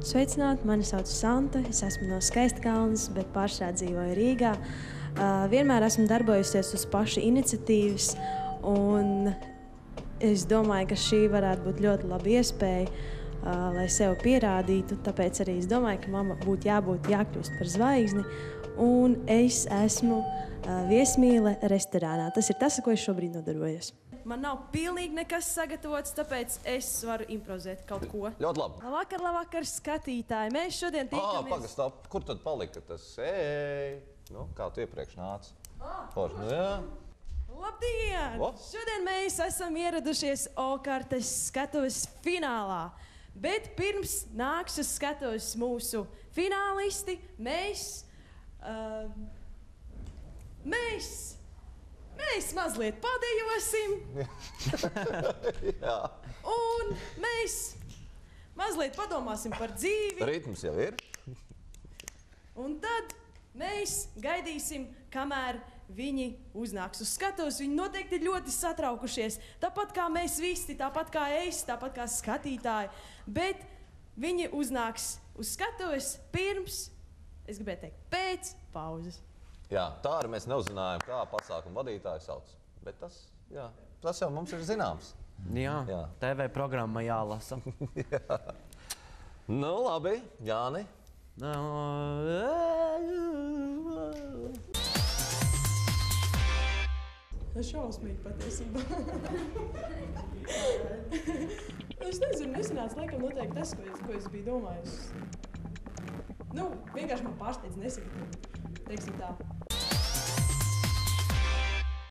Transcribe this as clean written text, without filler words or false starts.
Sveicināti, mani sauc Santa, es esmu no Skaistkalnes, bet pašā dzīvoju Rīgā. Vienmēr esmu darbojusies uz paša iniciatīvas, un es domāju, ka šī varētu būt ļoti laba iespēja, lai sev pierādītu. Tāpēc arī es domāju, ka man būtu jākļūst par zvaigzni, un es esmu viesmīle restorānā. Tas ir tas, ar ko es šobrīd nodarbojos. Man nav pilnīgi nekas sagatavots, tāpēc es varu improvizēt kaut ko. Ļoti labi. Labvakar, skatītāji. Mēs šodien tiekamies... Pagastā, kur tad palika tas? Nu, kā tu iepriekš nāc? Forši, nu jā. Labdien! Šodien mēs esam ieradušies O-kartes skatuves finālā. Bet pirms nāks uz skatuves mūsu finālisti, mēs mazliet padejosim. Jā. Un mēs mazliet padomāsim par dzīvi. Ritms jau ir. Un tad mēs gaidīsim, kamēr viņi uznāks uz skatuves. Viņi noteikti ir ļoti satraukušies. Tāpat kā mēs visi, tāpat kā es, tāpat kā skatītāji. Bet viņi uznāks uz skatuves pirms, es gribēju teikt, pēc pauzes. Jā, tā arī mēs neuzinājām, kā pasākumu vadītāju sauc. Bet tas jau mums ir zināms. Jā. TV programma jālasa. Jā. Nu, labi, Jāni. Šausmīgi patiesībā. Es nezinu, nesanāca laikam noteikti tas, ko es biju domājis. Nu, vienkārši man pārsteidz nesagatavot. Teiksim tā.